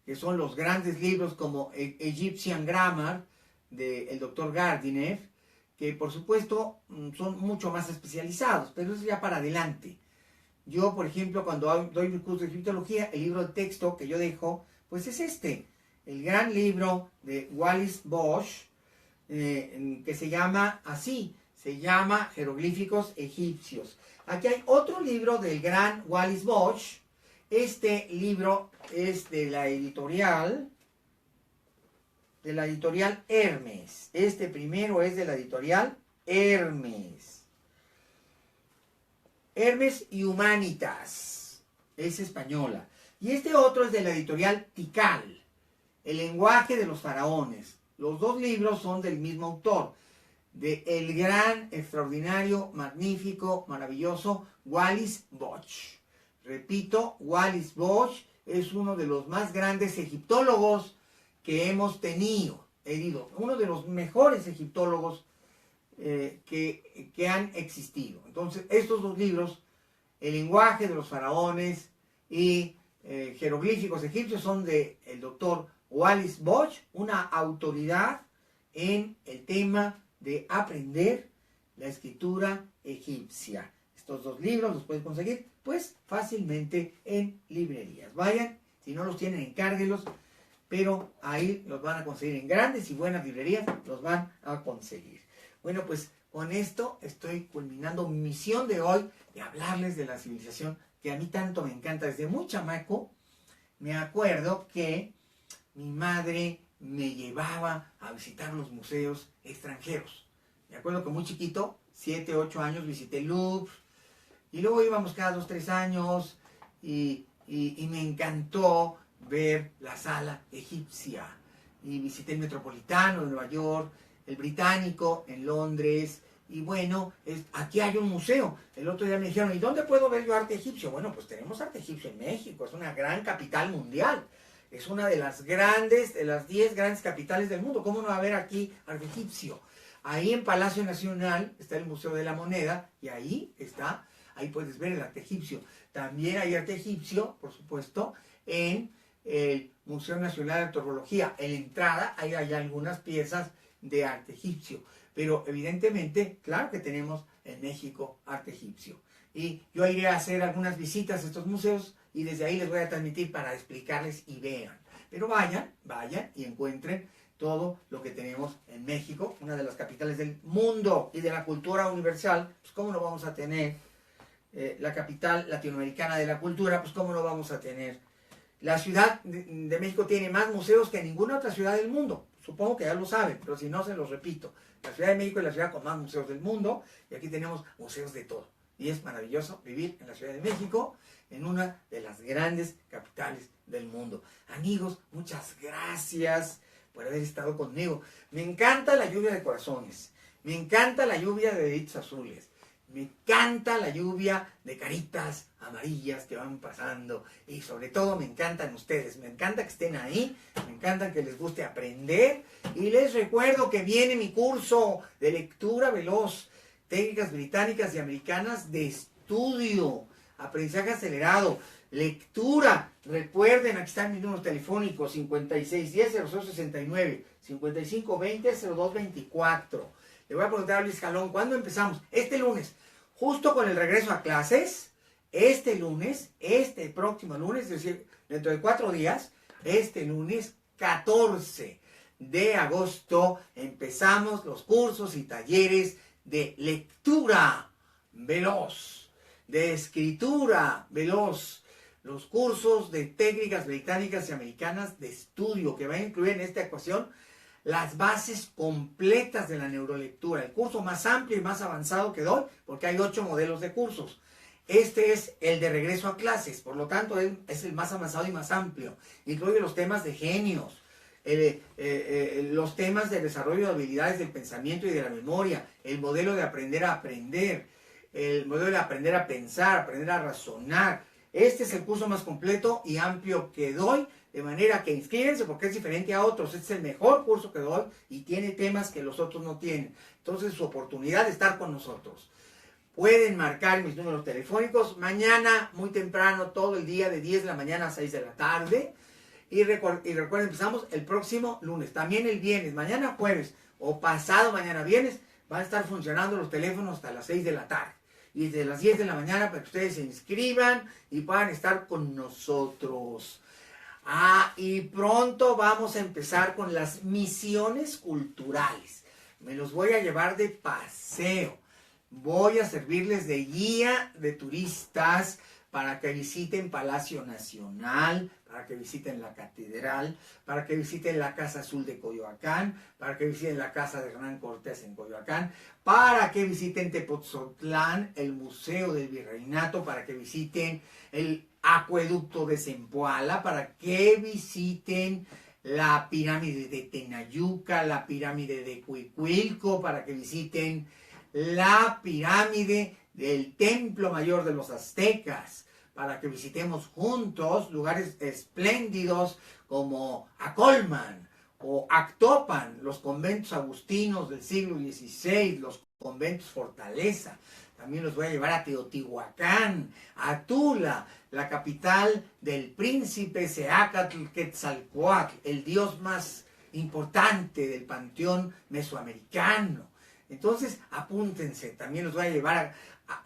que son los grandes libros como Egyptian Grammar, del doctor Gardiner, que por supuesto son mucho más especializados, pero eso ya para adelante. Yo, por ejemplo, cuando doy mi curso de egiptología, el libro de texto que yo dejo, pues es este, el gran libro de Wallis Budge, que se llama así, se llama Jeroglíficos Egipcios. Aquí hay otro libro del gran Wallis Budge. Este libro es de la editorial Hermes. Este primero es de la editorial Hermes. Hermes y Humanitas, es española. Y este otro es de la editorial Tikal, El lenguaje de los faraones. Los dos libros son del mismo autor, de el gran, extraordinario, magnífico, maravilloso Wallis Budge. Repito, Wallis Budge es uno de los más grandes egiptólogos que hemos tenido. Uno de los mejores egiptólogos que han existido. Entonces, estos dos libros, El lenguaje de los faraones y Jeroglíficos egipcios, son del doctor Wallis Budge, una autoridad en el tema de aprender la escritura egipcia. Estos dos libros los pueden conseguir pues fácilmente en librerías. Vayan, si no los tienen, encárguelos, pero ahí los van a conseguir en grandes y buenas librerías, los van a conseguir. Bueno, pues con esto estoy culminando mi misión de hoy de hablarles de la civilización que a mí tanto me encanta. Desde muy chamaco me acuerdo que mi madre me llevaba a visitar los museos extranjeros. Me acuerdo que muy chiquito, 7, 8 años, visité el Louvre, y luego íbamos cada 2, 3 años, y me encantó ver la sala egipcia. Y visité el Metropolitano de Nueva York, el Británico en Londres, y bueno, aquí hay un museo. El otro día me dijeron, ¿y dónde puedo ver yo arte egipcio? Bueno, pues tenemos arte egipcio en México, es una gran capital mundial. Es una de las 10 grandes capitales del mundo. ¿Cómo no va a haber aquí arte egipcio? Ahí en Palacio Nacional está el Museo de la Moneda, y ahí puedes ver el arte egipcio. También hay arte egipcio, por supuesto, en el Museo Nacional de Antropología. En la entrada hay algunas piezas de arte egipcio. Pero evidentemente, claro que tenemos en México arte egipcio. Y yo iré a hacer algunas visitas a estos museos y desde ahí les voy a transmitir para explicarles y vean. Pero vayan y encuentren todo lo que tenemos en México, una de las capitales del mundo y de la cultura universal. Pues cómo no vamos a tener la capital latinoamericana de la cultura, pues cómo no vamos a tener. La Ciudad de México tiene más museos que ninguna otra ciudad del mundo. Supongo que ya lo saben, pero si no, se los repito. La Ciudad de México es la ciudad con más museos del mundo, y aquí tenemos museos de todo. Y es maravilloso vivir en la Ciudad de México, en una de las grandes capitales del mundo. Amigos, muchas gracias por haber estado conmigo. Me encanta la lluvia de corazones. Me encanta la lluvia de deditos azules. Me encanta la lluvia de caritas amarillas que van pasando y sobre todo me encantan ustedes, me encanta que estén ahí, me encanta que les guste aprender y les recuerdo que viene mi curso de lectura veloz, técnicas británicas y americanas de estudio, aprendizaje acelerado, lectura. Recuerden, aquí están mis números telefónicos: 5610-0069, 5520-0224. Le voy a preguntar a Luis Jalón, ¿cuándo empezamos? Este lunes, justo con el regreso a clases. Este lunes, este próximo lunes, es decir, dentro de 4 días, este lunes 14 de agosto, empezamos los cursos y talleres de lectura veloz, de escritura veloz, los cursos de técnicas británicas y americanas de estudio, que va a incluir en esta ocasión las bases completas de la neurolectura, el curso más amplio y más avanzado que doy, porque hay 8 modelos de cursos. Este es el de regreso a clases, por lo tanto es el más avanzado y más amplio. Incluye los temas de genios, los temas de desarrollo de habilidades del pensamiento y de la memoria, el modelo de aprender a aprender, el modelo de aprender a pensar, aprender a razonar. Este es el curso más completo y amplio que doy, de manera que inscríbense porque es diferente a otros. Este es el mejor curso que doy y tiene temas que los otros no tienen. Entonces, su oportunidad de estar con nosotros. Pueden marcar mis números telefónicos mañana muy temprano, todo el día, de 10 de la mañana a 6 de la tarde. Y recuerden, empezamos el próximo lunes, también el viernes, mañana jueves o pasado mañana viernes, van a estar funcionando los teléfonos hasta las 6 de la tarde. Y desde las 10 de la mañana para que ustedes se inscriban y puedan estar con nosotros. Y pronto vamos a empezar con las misiones culturales. Me los voy a llevar de paseo. Voy a servirles de guía de turistas para que visiten Palacio Nacional, para que visiten la Catedral, para que visiten la Casa Azul de Coyoacán, para que visiten la Casa de Hernán Cortés en Coyoacán, para que visiten Tepoztlán, el Museo del Virreinato, para que visiten el Acueducto de Zempoala, para que visiten la pirámide de Tenayuca, la pirámide de Cuicuilco, para que visiten la pirámide del Templo Mayor de los Aztecas, para que visitemos juntos lugares espléndidos como Acolman o Actopan, los conventos agustinos del siglo XVI, los conventos Fortaleza. También los voy a llevar a Teotihuacán, a Tula, la capital del príncipe Seacatl Quetzalcóatl, el dios más importante del panteón mesoamericano. Entonces, apúntense, también los voy a llevar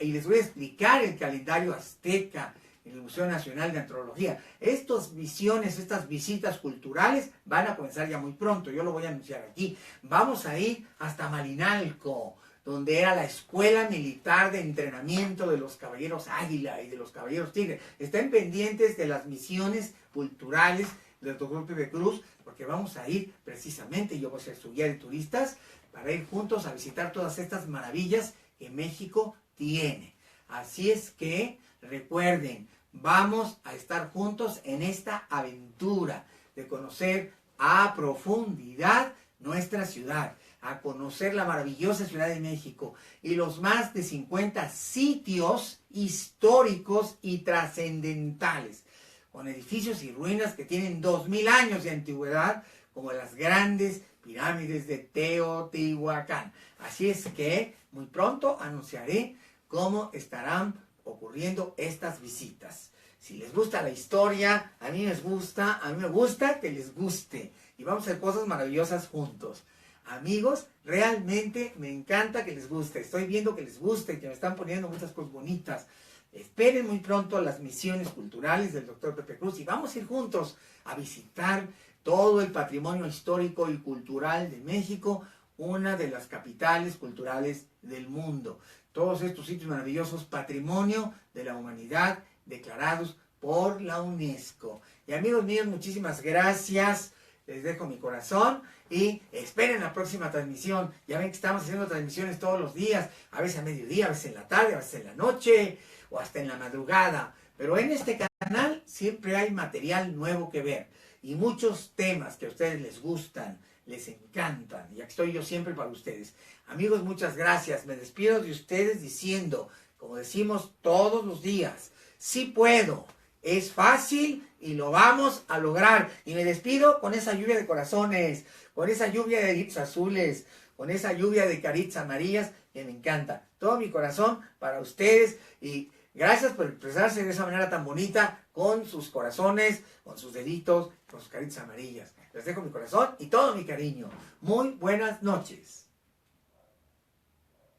y les voy a explicar el calendario azteca en el Museo Nacional de Antropología. Estas visiones, estas visitas culturales van a comenzar ya muy pronto, yo lo voy a anunciar aquí. Vamos a ir hasta Malinalco, donde era la escuela militar de entrenamiento de los caballeros Águila y de los caballeros Tigre. Estén pendientes de las misiones culturales del doctor Pepe Cruz, porque vamos a ir precisamente, yo voy a ser su guía de turistas, para ir juntos a visitar todas estas maravillas que México tiene. Así es que recuerden, vamos a estar juntos en esta aventura de conocer a profundidad nuestra ciudad, a conocer la maravillosa Ciudad de México y los más de 50 sitios históricos y trascendentales, con edificios y ruinas que tienen 2000 años de antigüedad, como las grandes pirámides de Teotihuacán. Así es que muy pronto anunciaré cómo estarán ocurriendo estas visitas. Si les gusta la historia, a mí me gusta que les guste. Y vamos a hacer cosas maravillosas juntos. Amigos, realmente me encanta que les guste. Estoy viendo que les guste, que me están poniendo muchas cosas bonitas. Esperen muy pronto las misiones culturales del doctor Pepe Cruz y vamos a ir juntos a visitar todo el patrimonio histórico y cultural de México, una de las capitales culturales del mundo. Todos estos sitios maravillosos, patrimonio de la humanidad, declarados por la UNESCO. Y amigos míos, muchísimas gracias. Les dejo mi corazón y esperen la próxima transmisión. Ya ven que estamos haciendo transmisiones todos los días, a veces a mediodía, a veces en la tarde, a veces en la noche o hasta en la madrugada. Pero en este canal siempre hay material nuevo que ver y muchos temas que a ustedes les gustan les encantan. Y aquí estoy yo siempre para ustedes. Amigos, muchas gracias. Me despido de ustedes diciendo, como decimos todos los días, sí puedo, es fácil y lo vamos a lograr. Y me despido con esa lluvia de corazones, con esa lluvia de deditos azules, con esa lluvia de caritas amarillas que me encanta. Todo mi corazón para ustedes y gracias por expresarse de esa manera tan bonita con sus corazones, con sus deditos, con sus caritas amarillas. Les dejo mi corazón y todo mi cariño. Muy buenas noches.